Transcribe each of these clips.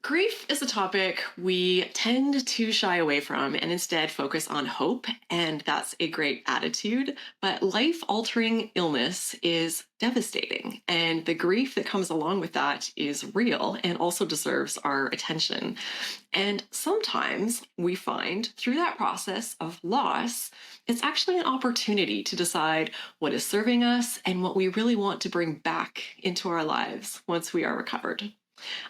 Grief is a topic we tend to shy away from and instead focus on hope, and that's a great attitude. But life altering illness is devastating, and the grief that comes along with that is real and also deserves our attention. And sometimes we find through that process of loss, it's actually an opportunity to decide what is serving us and what we really want to bring back into our lives once we are recovered.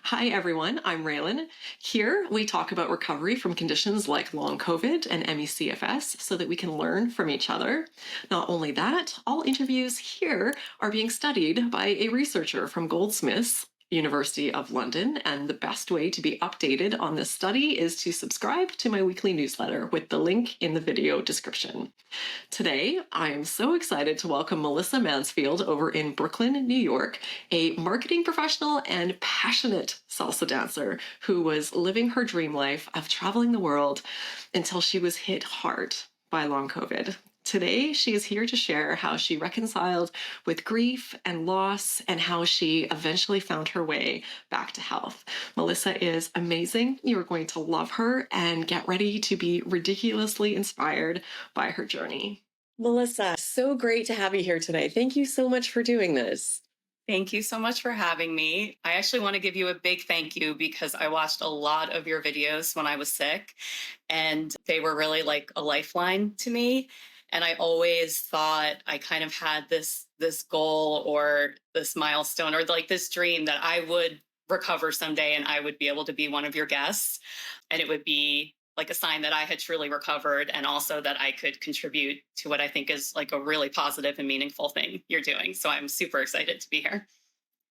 Hi, everyone. I'm Raelan. Here, we talk about recovery from conditions like long COVID and ME/CFS so that we can learn from each other. Not only that, all interviews here are being studied by a researcher from Goldsmiths, University of London, and the best way to be updated on this study is to subscribe to my weekly newsletter with the link in the video description. Today, I am so excited to welcome Melissa Mansfield over in Brooklyn, New York, a marketing professional and passionate salsa dancer who was living her dream life of traveling the world until she was hit hard by long COVID. Today, she is here to share how she reconciled with grief and loss and how she eventually found her way back to health. Melissa is amazing. You are going to love her and get ready to be ridiculously inspired by her journey. Melissa, so great to have you here today. Thank you so much for doing this. Thank you so much for having me. I actually want to give you a big thank you because I watched a lot of your videos when I was sick, and they were really like a lifeline to me. And I always thought I kind of had this goal or this milestone or like this dream that I would recover someday and I would be able to be one of your guests. And it would be like a sign that I had truly recovered and also that I could contribute to what I think is like a really positive and meaningful thing you're doing. So I'm super excited to be here.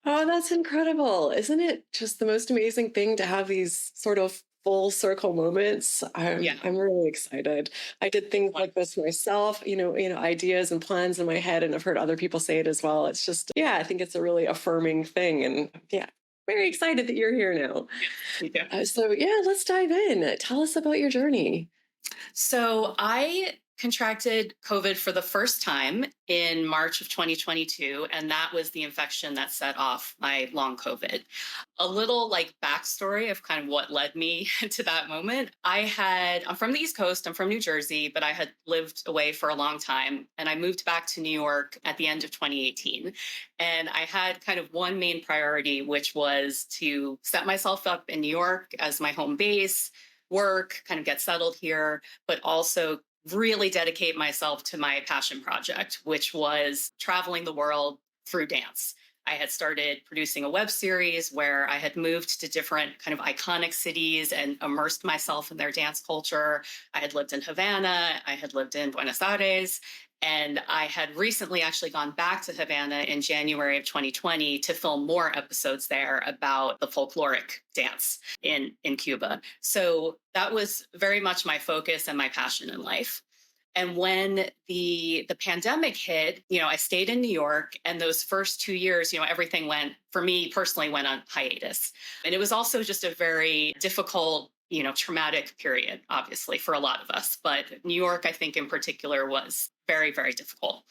Oh, that's incredible. Isn't it just the most amazing thing to have these sort of full circle moments? I'm Yeah. I'm really excited. I did things like this myself, ideas and plans in my head, and I've heard other people say it as well. It's just, yeah, I think it's a really affirming thing. And yeah, very excited that you're here now. Me too. So yeah, let's dive in. Tell us about your journey. So I contracted COVID for the first time in March of 2022, and that was the infection that set off my long COVID. A little like backstory of kind of what led me to that moment. I'm from the East Coast, I'm from New Jersey, but I had lived away for a long time. And I moved back to New York at the end of 2018. And I had kind of one main priority, which was to set myself up in New York as my home base, work, kind of get settled here, but also really dedicate myself to my passion project, which was traveling the world through dance. I had started producing a web series where I had moved to different kind of iconic cities and immersed myself in their dance culture. I had lived in Havana, I had lived in Buenos Aires, and I had recently actually gone back to Havana in January of 2020 to film more episodes there about the folkloric dance in Cuba. So that was very much my focus and my passion in life. And when the pandemic hit, I stayed in New York, and those first 2 years, everything went, for me personally, went on hiatus. And it was also just a very difficult, traumatic period, obviously, for a lot of us. But New York, I think in particular, was very, very difficult.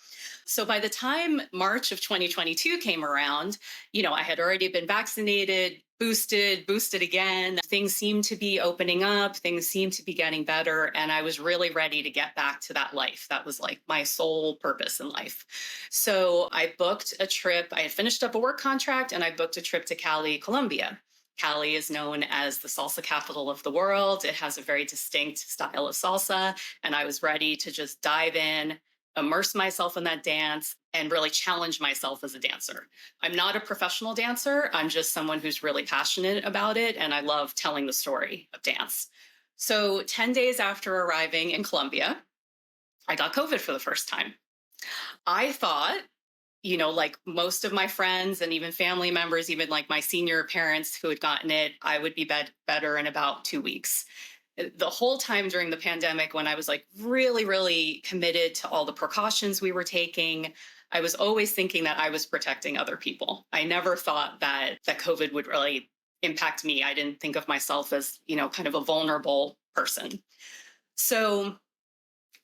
So by the time March of 2022 came around, I had already been vaccinated, boosted again. Things seemed to be opening up, things seemed to be getting better. And I was really ready to get back to that life. That was like my sole purpose in life. So I booked a trip. I had finished up a work contract and I booked a trip to Cali, Colombia. Cali is known as the salsa capital of the world. It has a very distinct style of salsa. And I was ready to just dive in, immerse myself in that dance, and really challenge myself as a dancer. I'm not a professional dancer. I'm just someone who's really passionate about it. And I love telling the story of dance. So 10 days after arriving in Colombia, I got COVID for the first time. I thought, like most of my friends and even family members, even like my senior parents who had gotten it, I would be better in about 2 weeks. The whole time during the pandemic, when I was like really, really committed to all the precautions we were taking, I was always thinking that I was protecting other people. I never thought that COVID would really impact me. I didn't think of myself as, kind of a vulnerable person. So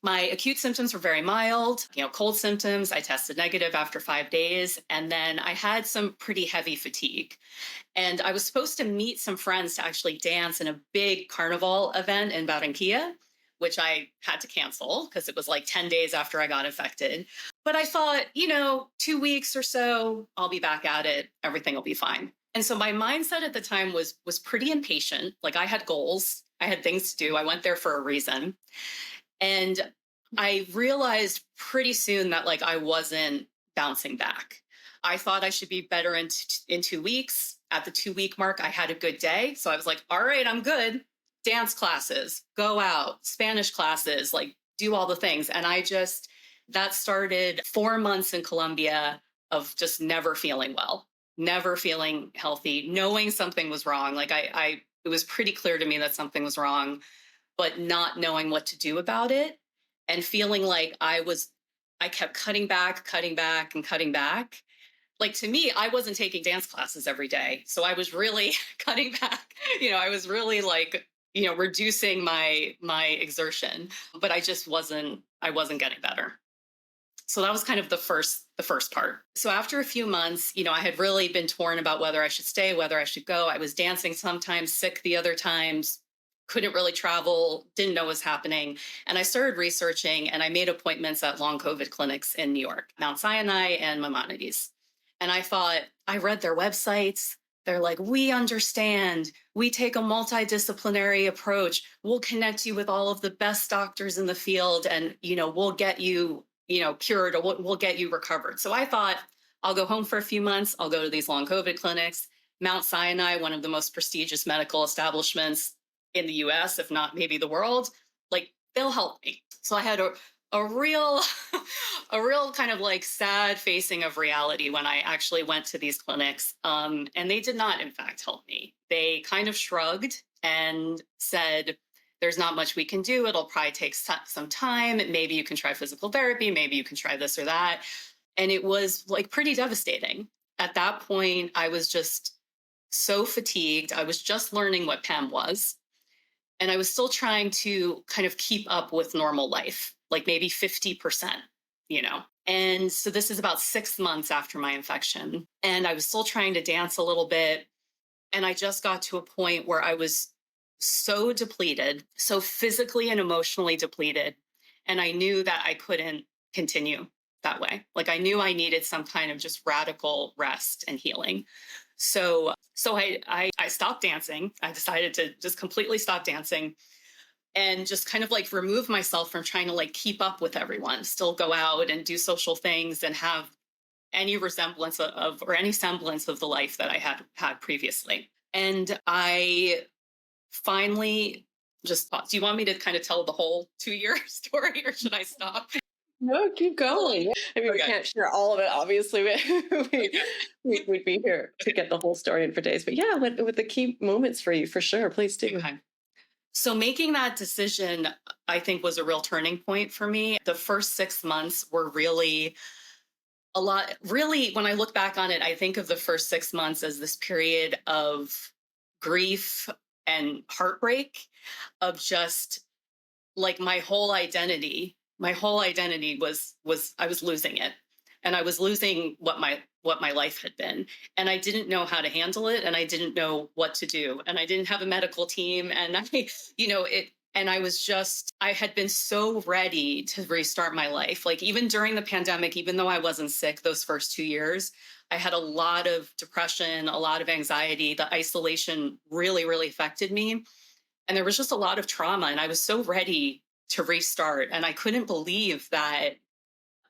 My acute symptoms were very mild, cold symptoms. I tested negative after 5 days. And then I had some pretty heavy fatigue. And I was supposed to meet some friends to actually dance in a big carnival event in Barranquilla, which I had to cancel because it was like 10 days after I got infected. But I thought, 2 weeks or so, I'll be back at it. Everything will be fine. And so my mindset at the time was pretty impatient. Like I had goals, I had things to do. I went there for a reason. And I realized pretty soon that like I wasn't bouncing back. I thought I should be better in 2 weeks. At the 2 week mark, I had a good day. So I was like, all right, I'm good. Dance classes, go out, Spanish classes, like do all the things. And that started 4 months in Colombia of just never feeling well, never feeling healthy, knowing something was wrong. Like it was pretty clear to me that something was wrong, but not knowing what to do about it and feeling like I kept cutting back, and cutting back. Like to me, I wasn't taking dance classes every day. So I was really cutting back. I was really like, reducing my exertion, but I wasn't getting better. So that was kind of the first part. So after a few months, I had really been torn about whether I should stay, whether I should go. I was dancing sometimes, sick the other times, couldn't really travel, didn't know what was happening. And I started researching and I made appointments at long COVID clinics in New York, Mount Sinai and Maimonides. And I read their websites. They're like, we understand. We take a multidisciplinary approach. We'll connect you with all of the best doctors in the field and, we'll get you, cured or we'll get you recovered. So I thought I'll go home for a few months. I'll go to these long COVID clinics. Mount Sinai, one of the most prestigious medical establishments in the US, if not maybe the world, like they'll help me. So I had a real a real kind of like sad facing of reality when I actually went to these clinics, and they did not in fact help me. They kind of shrugged and said there's not much we can do, it'll probably take some time, maybe you can try physical therapy, maybe you can try this or that. And it was like pretty devastating. At that point I was just so fatigued. I was just learning what PEM was, and I was still trying to kind of keep up with normal life, like maybe 50%, And so this is about 6 months after my infection. And I was still trying to dance a little bit. And I just got to a point where I was so depleted, so physically and emotionally depleted. And I knew that I couldn't continue that way. Like I knew I needed some kind of just radical rest and healing. So I stopped dancing. I decided to just completely stop dancing and just kind of like remove myself from trying to like keep up with everyone, still go out and do social things and have any resemblance of or any semblance of the life that I had previously. And I finally just thought, do you want me to kind of tell the whole 2 year story or should I stop? No, keep going. I mean, we Okay. can't share all of it, obviously. Okay. We'd be here to get the whole story in for days. But yeah, what the key moments for you, for sure. Please do. Okay. So making that decision, I think, was a real turning point for me. The first 6 months were really a lot. Really, when I look back on it, I think of the first 6 months as this period of grief and heartbreak, of just like my whole identity was I was losing it, and I was losing what my life had been, and I didn't know how to handle it, and I didn't know what to do, and I didn't have a medical team, and it. And I had been so ready to restart my life. Like even during the pandemic, even though I wasn't sick those first 2 years, I had a lot of depression, a lot of anxiety. The isolation really, really affected me. And there was just a lot of trauma. And I was so ready to restart. And I couldn't believe that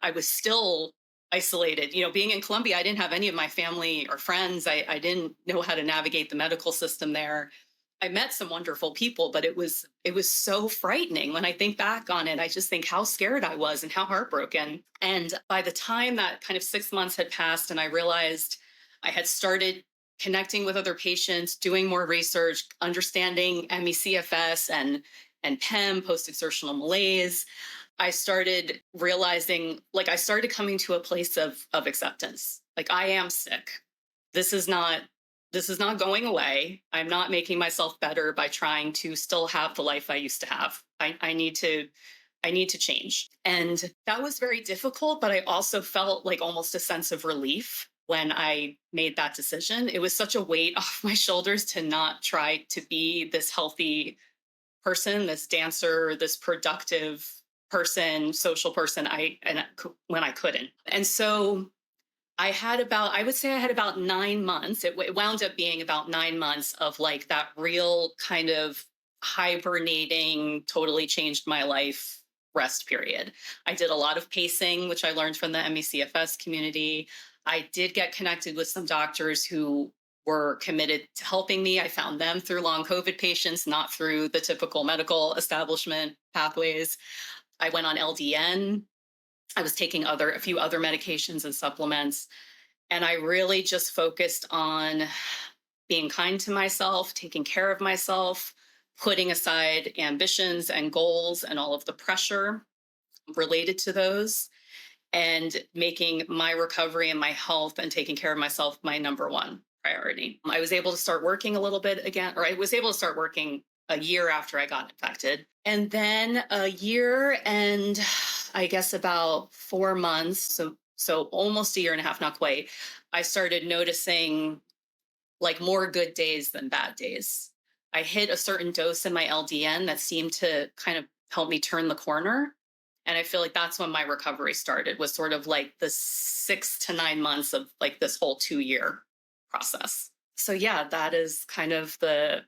I was still isolated. Being in Colombia, I didn't have any of my family or friends. I didn't know how to navigate the medical system there. I met some wonderful people, but it was so frightening. When I think back on it, I just think how scared I was and how heartbroken. And by the time that kind of 6 months had passed and I realized I had started connecting with other patients, doing more research, understanding ME/CFS and PEM, post-exertional malaise, I started realizing, like I started coming to a place of acceptance. Like I am sick. This is not going away. I'm not making myself better by trying to still have the life I used to have. I need to I need to change. And that was very difficult, but I also felt like almost a sense of relief when I made that decision. It was such a weight off my shoulders to not try to be this healthy person, this dancer, this productive person, social person. When I couldn't. And so I would say I had about 9 months. It wound up being about 9 months of like that real kind of hibernating, totally changed my life rest period. I did a lot of pacing, which I learned from the MECFS community. I did get connected with some doctors who were committed to helping me. I found them through long COVID patients, not through the typical medical establishment pathways. I went on LDN. I was taking a few other medications and supplements. And I really just focused on being kind to myself, taking care of myself, putting aside ambitions and goals and all of the pressure related to those, and making my recovery and my health and taking care of myself my number one priority. I was able to start working a little bit again, or I was able to start working a year after I got infected. And then a year and I guess about 4 months, so almost a year and a half, not quite, I started noticing like more good days than bad days. I hit a certain dose in my LDN that seemed to kind of help me turn the corner. And I feel like that's when my recovery started, was sort of like the 6 to 9 months of like this whole 2 year process. So yeah, that is kind of the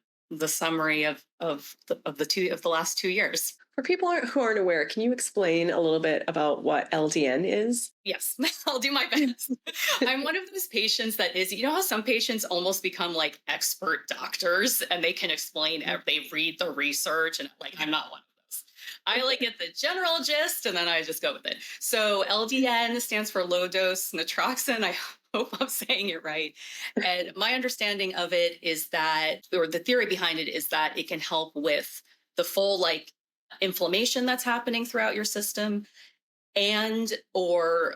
summary of the last 2 years. For people who aren't aware, can you explain a little bit about what LDN is? Yes, I'll do my best. I'm one of those patients that is, you know how some patients almost become like expert doctors and they can explain, they read the research, and like, I'm not one of those. I like get the general gist and then I just go with it. So LDN stands for low dose natroxen. I hope I'm saying it right. And my understanding of it is that, or the theory behind it is that it can help with the full like inflammation that's happening throughout your system, and or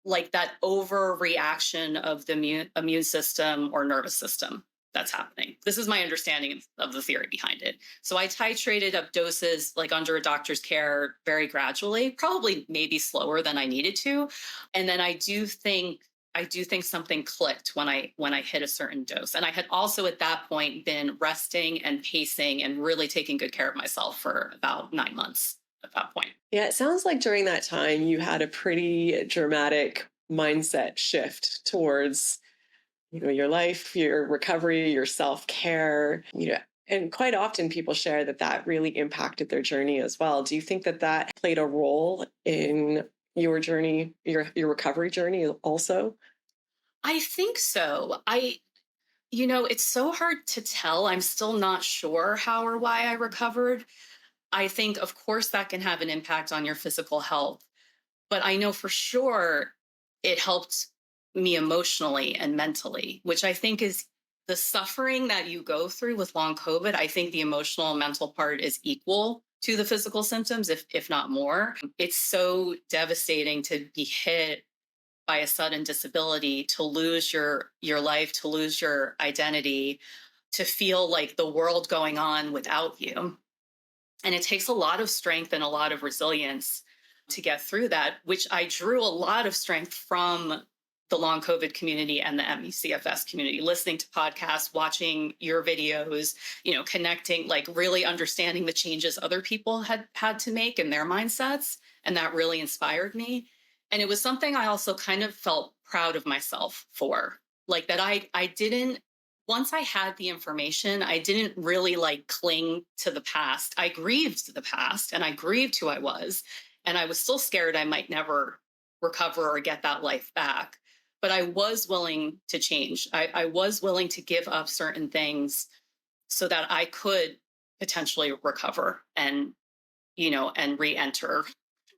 like that overreaction of the immune system or nervous system that's happening. This is my understanding of the theory behind it. So I titrated up doses like under a doctor's care very gradually, probably maybe slower than I needed to. And then I do think something clicked when I hit a certain dose. And I had also at that point been resting and pacing and really taking good care of myself for about 9 months at that point. Yeah, it sounds like during that time you had a pretty dramatic mindset shift towards, your life, your recovery, your self-care, and quite often people share that that really impacted their journey as well. Do you think that that played a role in your journey, your recovery journey also? I think so. It's so hard to tell. I'm still not sure how or why I recovered. I think, of course, that can have an impact on your physical health, but I know for sure it helped me emotionally and mentally, which I think is the suffering that you go through with long COVID. I think the emotional and mental part is equal to the physical symptoms, if not more. It's so devastating to be hit by a sudden disability, to lose your life, to lose your identity, to feel like the world going on without you. And it takes a lot of strength and a lot of resilience to get through that, which I drew a lot of strength from the long COVID community and the MECFS community, listening to podcasts, watching your videos, connecting, like really understanding the changes other people had to make in their mindsets. And that really inspired me. And it was something I also kind of felt proud of myself for, like that I didn't, once I had the information, I didn't really like cling to the past. I grieved the past and I grieved who I was. And I was still scared I might never recover or get that life back. But I was willing to change. I was willing to give up certain things so that I could potentially recover and re-enter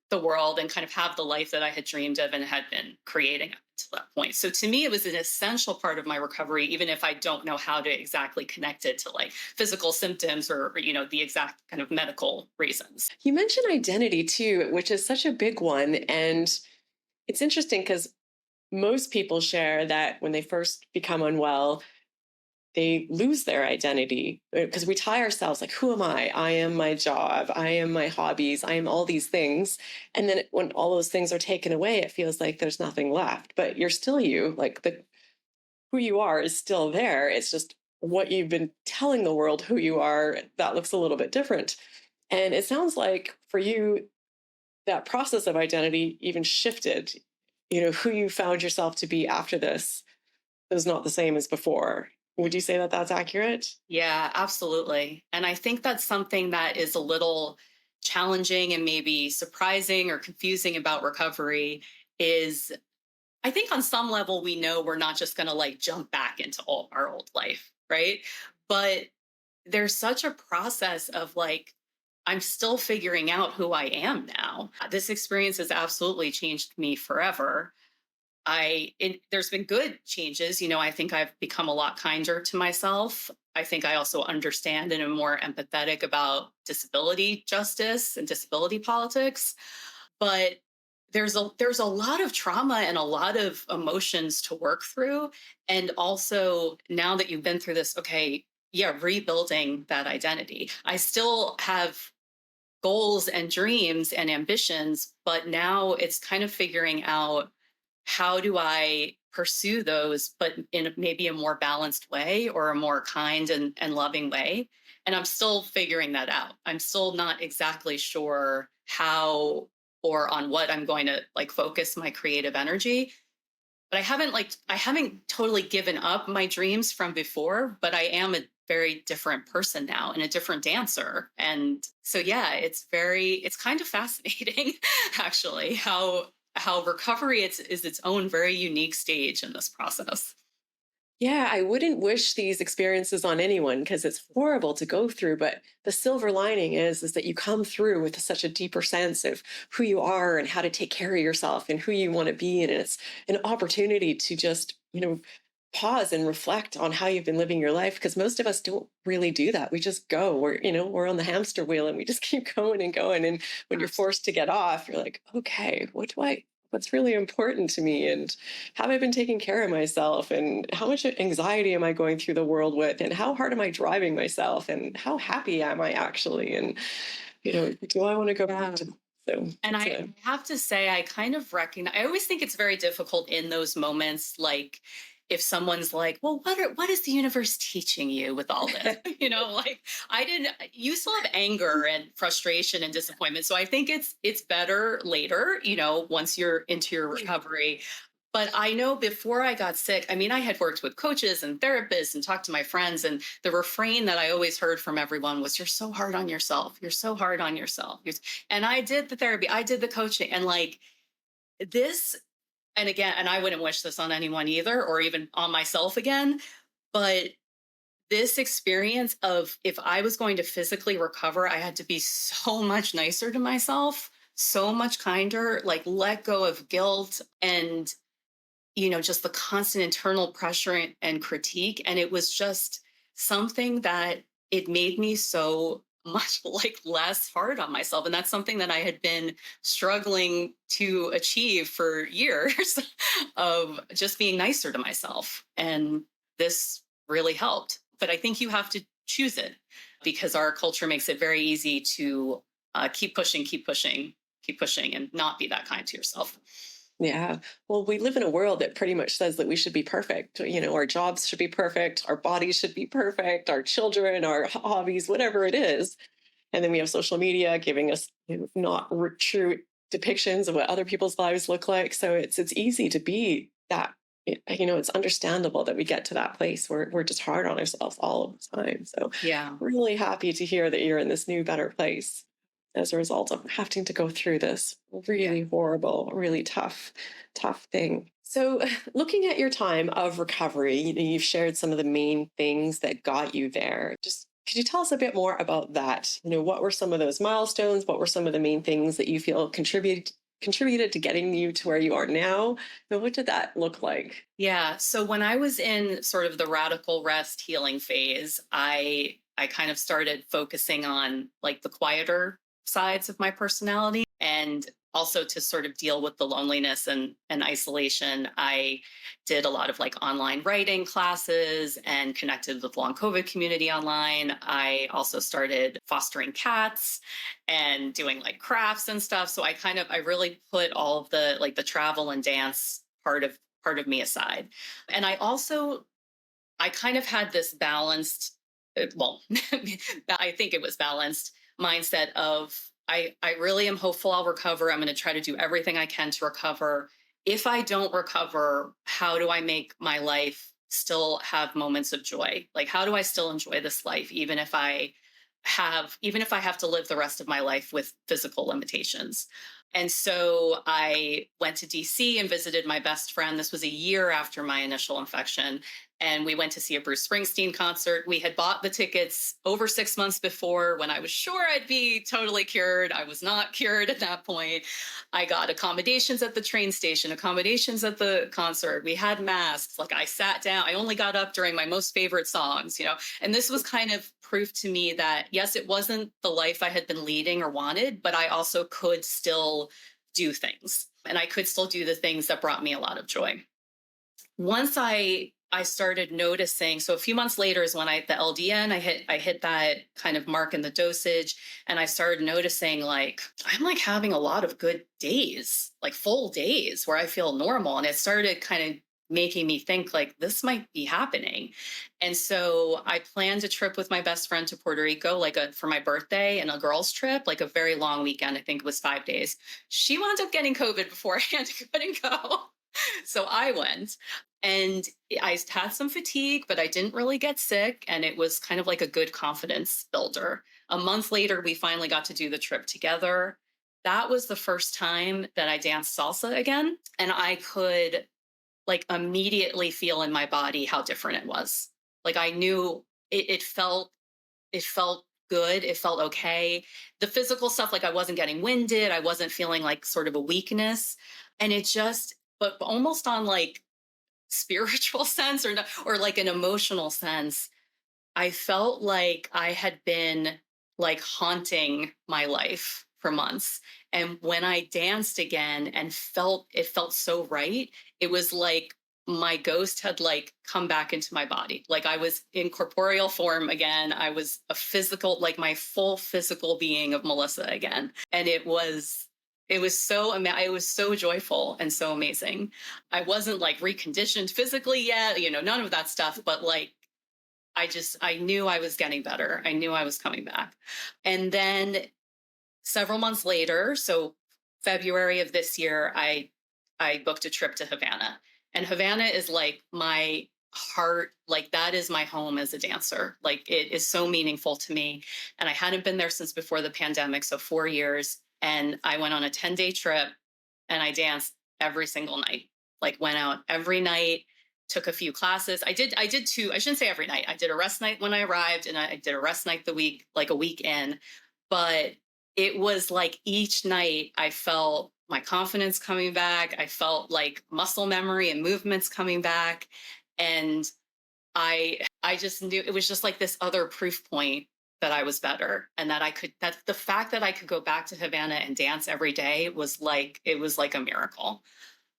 the world and kind of have the life that I had dreamed of and had been creating up to that point. So to me, it was an essential part of my recovery, even if I don't know how to exactly connect it to like physical symptoms or the exact kind of medical reasons. You mentioned identity too, which is such a big one. And it's interesting because most people share that when they first become unwell, they lose their identity because we tie ourselves like, who am I? I am my job. I am my hobbies. I am all these things. And then when all those things are taken away, it feels like there's nothing left, but you're still you. Like the who you are is still there. It's just what you've been telling the world who you are that looks a little bit different. And it sounds like for you, that process of identity even shifted. Who you found yourself to be after this is not the same as before. Would you say that that's accurate? Yeah, absolutely. And I think that's something that is a little challenging and maybe surprising or confusing about recovery is I think on some level we know we're not just going to like jump back into all our old life, right? But there's such a process of like I'm still figuring out who I am now. This experience has absolutely changed me forever. There's been good changes. I think I've become a lot kinder to myself. I think I also understand and am more empathetic about disability justice and disability politics. But there's a lot of trauma and a lot of emotions to work through. And also now that you've been through this, okay, yeah, rebuilding that identity. I still have goals and dreams and ambitions, but now it's kind of figuring out how do I pursue those, but in maybe a more balanced way or a more kind and loving way. And I'm still figuring that out. I'm still not exactly sure how or on what I'm going to like focus my creative energy. But I haven't totally given up my dreams from before, but I am a very different person now and a different dancer. And so yeah, it's kind of fascinating actually how recovery is its own very unique stage in this process. Yeah, I wouldn't wish these experiences on anyone because it's horrible to go through. But the silver lining is that you come through with such a deeper sense of who you are and how to take care of yourself and who you want to be. And it's an opportunity to just, pause and reflect on how you've been living your life because most of us don't really do that. We just go. We're on the hamster wheel and we just keep going and going. And when you're forced to get off, you're like, okay, what's really important to me, and have I been taking care of myself, and how much anxiety am I going through the world with, and how hard am I driving myself, and how happy am I actually, and do I want to go back to so And it's I a have to say, I kind of recognize, I always think it's very difficult in those moments. Like, if someone's like, well, what is the universe teaching you with all this? Like you still have anger and frustration and disappointment. So I think it's better later, once you're into your recovery. But I know before I got sick, I mean, I had worked with coaches and therapists and talked to my friends. And the refrain that I always heard from everyone was, you're so hard on yourself. You're so hard on yourself. And I did the therapy, I did the coaching, and like this, and again, and I wouldn't wish this on anyone either, or even on myself again. But this experience of if I was going to physically recover, I had to be so much nicer to myself, so much kinder, like let go of guilt and just the constant internal pressure and critique. And it was just something that it made me so much like less hard on myself. And that's something that I had been struggling to achieve for years of just being nicer to myself. And this really helped. But I think you have to choose it because our culture makes it very easy to keep pushing, keep pushing, keep pushing, and not be that kind to yourself. Yeah. Well, we live in a world that pretty much says that we should be perfect. Our jobs should be perfect, our bodies should be perfect, our children, our hobbies, whatever it is. And then we have social media giving us not true depictions of what other people's lives look like. So it's easy to be that. It's understandable that we get to that place where we're just hard on ourselves all of the time. So Yeah. really happy to hear that you're in this new, better place as a result of having to go through this really horrible, really tough thing. So, looking at your time of recovery, you've shared some of the main things that got you there. Just could you tell us a bit more about that? What were some of those milestones? What were some of the main things that you feel contributed to getting you to where you are now? And what did that look like? Yeah. So when I was in sort of the radical rest healing phase, I kind of started focusing on like the quieter sides of my personality. And also to sort of deal with the loneliness and isolation, I did a lot of like online writing classes and connected with long COVID community online. I also started fostering cats and doing like crafts and stuff. So I really put all of the like the travel and dance part of me aside. And I kind of had this balanced, well, I think it was balanced mindset of I really am hopeful I'll recover. I'm going to try to do everything I can to recover. If I don't recover, how do I make my life still have moments of joy? Like, how do I still enjoy this life, even if I have to live the rest of my life with physical limitations? And so I went to DC and visited my best friend. This was a year after my initial infection. And we went to see a Bruce Springsteen concert. We had bought the tickets over 6 months before when I was sure I'd be totally cured. I was not cured at that point. I got accommodations at the train station, accommodations at the concert. We had masks. Like I sat down, I only got up during my most favorite songs, and this was kind of proof to me that, yes, it wasn't the life I had been leading or wanted, but I also could still do things and I could still do the things that brought me a lot of joy. Once I started noticing, so a few months later is when the LDN, I hit that kind of mark in the dosage, and I started noticing like I'm like having a lot of good days, like full days where I feel normal. And it started kind of making me think like this might be happening. And so I planned a trip with my best friend to Puerto Rico, for my birthday, and a girls' trip, like a very long weekend. I think it was 5 days. She wound up getting COVID beforehand, couldn't go. So I went, and I had some fatigue, but I didn't really get sick. And it was kind of like a good confidence builder. A month later, we finally got to do the trip together. That was the first time that I danced salsa again. And I could like immediately feel in my body how different it was. Like I knew it felt good. It felt okay. The physical stuff, like I wasn't getting winded. I wasn't feeling like sort of a weakness. And but almost on like spiritual sense or like an emotional sense, I felt like I had been like haunting my life for months. And when I danced again and felt so right, it was like my ghost had like come back into my body. Like I was in corporeal form again. I was a physical, like my full physical being of Melissa again. And it was so joyful and so amazing. I wasn't like reconditioned physically yet, none of that stuff, but like I knew I was getting better. I knew I was coming back. And then several months later, so February of this year, I booked a trip to Havana. And Havana is like my heart, like that is my home as a dancer. Like it is so meaningful to me. And I hadn't been there since before the pandemic, so 4 years. And I went on a 10-day trip and I danced every single night. Like went out every night, took a few classes. I did two, I shouldn't say every night. I did a rest night when I arrived and I did a rest night the week, like a week in. But it was like each night I felt my confidence coming back. I felt like muscle memory and movements coming back. And I just knew it was just like this other proof point that I was better and that the fact that I could go back to Havana and dance every day it was like a miracle.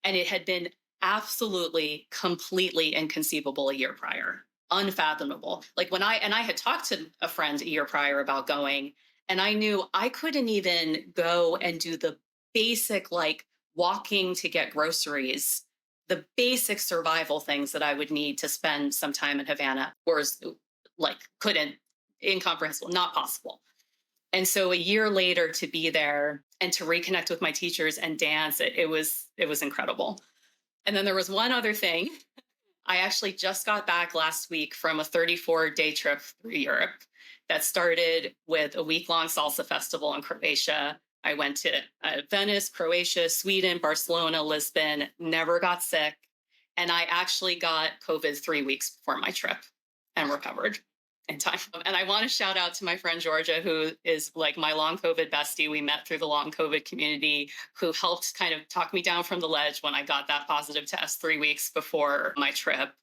And it had been absolutely, completely inconceivable a year prior, unfathomable. Like I had talked to a friend a year prior about going, and I knew I couldn't even go and do the basic, like walking to get groceries, the basic survival things that I would need to spend some time in Havana, was like, couldn't, incomprehensible, not possible. And so a year later to be there and to reconnect with my teachers and dance, it was incredible. And then there was one other thing. I actually just got back last week from a 34-day trip through Europe that started with a week-long salsa festival in Croatia. I went to Venice, Croatia, Sweden, Barcelona, Lisbon, never got sick. And I actually got COVID 3 weeks before my trip and recovered in time. And I want to shout out to my friend Georgia, who is like my long COVID bestie. We met through the long COVID community, who helped kind of talk me down from the ledge when I got that positive test 3 weeks before my trip,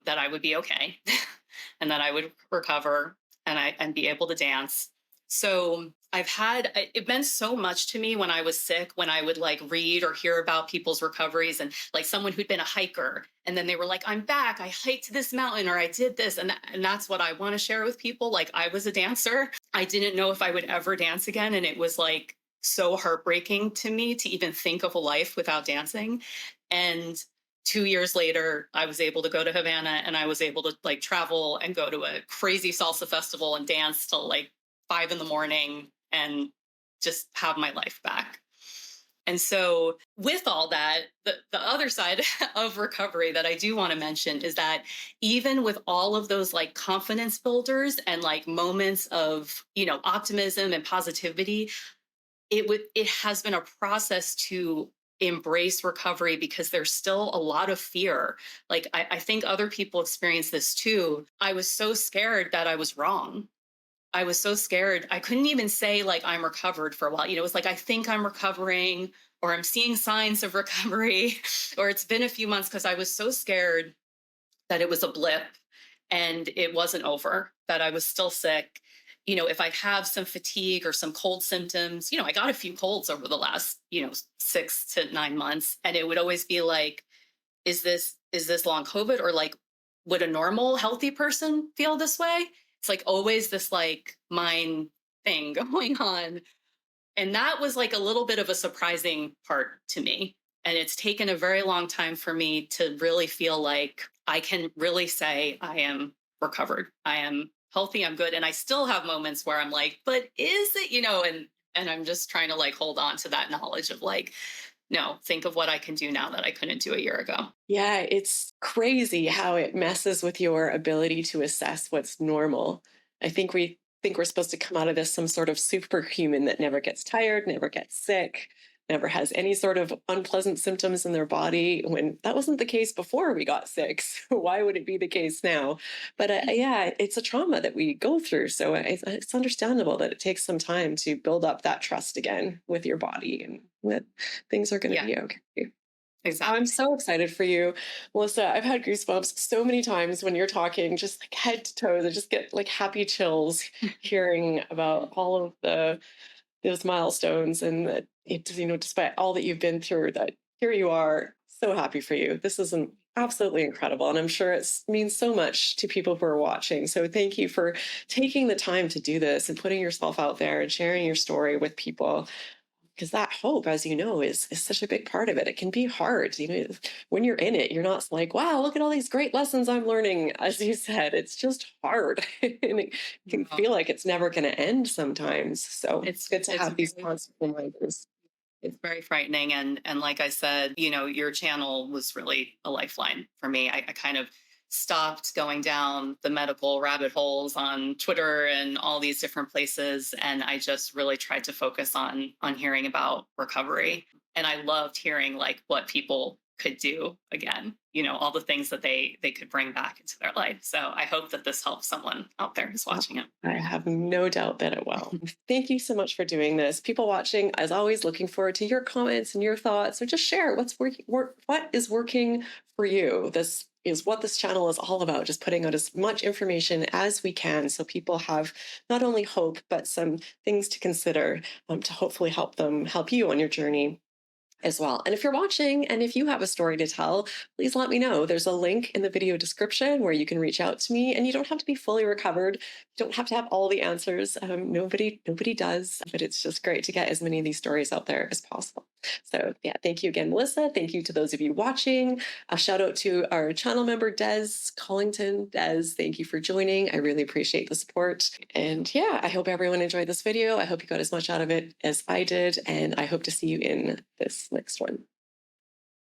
that I would be okay and that I would recover and be able to dance. So it meant so much to me when I was sick, when I would like read or hear about people's recoveries and like someone who'd been a hiker. And then they were like, I'm back, I hiked this mountain or I did this. And that's what I want to share with people. Like I was a dancer. I didn't know if I would ever dance again. And it was like so heartbreaking to me to even think of a life without dancing. And 2 years later, I was able to go to Havana and I was able to like travel and go to a crazy salsa festival and dance till like 5 in the morning and just have my life back. And so, with all that, the other side of recovery that I do want to mention is that even with all of those like confidence builders and like moments of, optimism and positivity, it has been a process to embrace recovery because there's still a lot of fear. Like, I think other people experience this too. I was so scared that I was wrong. I was so scared. I couldn't even say like I'm recovered for a while. It was like I think I'm recovering or I'm seeing signs of recovery or it's been a few months because I was so scared that it was a blip and it wasn't over, that I was still sick. If I have some fatigue or some cold symptoms, I got a few colds over the last, 6 to 9 months. And it would always be like, is this long COVID or like would a normal healthy person feel this way? It's like always this like mind thing going on. And that was like a little bit of a surprising part to me. And it's taken a very long time for me to really feel like I can really say I am recovered. I am healthy. I'm good. And I still have moments where I'm like, but is it, and I'm just trying to like hold on to that knowledge of like, no, think of what I can do now that I couldn't do a year ago. Yeah, it's crazy how it messes with your ability to assess what's normal. I think we're supposed to come out of this some sort of superhuman that never gets tired, never gets sick, never has any sort of unpleasant symptoms in their body when that wasn't the case before we got sick. So why would it be the case now? But yeah, it's a trauma that we go through. So it's understandable that it takes some time to build up that trust again with your body and that things are going to Yeah, be okay. I'm exactly. so excited for you, Melissa. I've had goosebumps so many times when you're talking, just like head to toe. I just get like happy chills hearing about all of those milestones and that it, despite all that you've been through, that here you are. So happy for you. This is absolutely incredible, and I'm sure it means so much to people who are watching. So thank you for taking the time to do this and putting yourself out there and sharing your story with people because that hope, as you know, is such a big part of it. It can be hard, when you're in it, you're not like, wow, look at all these great lessons I'm learning. As you said, it's just hard, and it can Wow. feel like it's never going to end sometimes. So it's good to It's have these very constant reminders. it's very frightening. And like I said, your channel was really a lifeline for me. I kind of stopped going down the medical rabbit holes on Twitter and all these different places. And I just really tried to focus on hearing about recovery. And I loved hearing like what people could do again, all the things that they could bring back into their life. So I hope that this helps someone out there who's watching it. I have no doubt that it will. Thank you so much for doing this. People watching, as always, looking forward to your comments and your thoughts. So just share what's working, what is working for you. This is what this channel is all about, just putting out as much information as we can so people have not only hope, but some things to consider to hopefully help you on your journey as well. And if you're watching and if you have a story to tell, please let me know. There's a link in the video description where you can reach out to me, and you don't have to be fully recovered. You don't have to have all the answers. Nobody does, but it's just great to get as many of these stories out there as possible. So yeah, thank you again, Melissa. Thank you to those of you watching. A shout out to our channel member, Des Collington. Des, thank you for joining. I really appreciate the support. And yeah, I hope everyone enjoyed this video. I hope you got as much out of it as I did, and I hope to see you in this next one.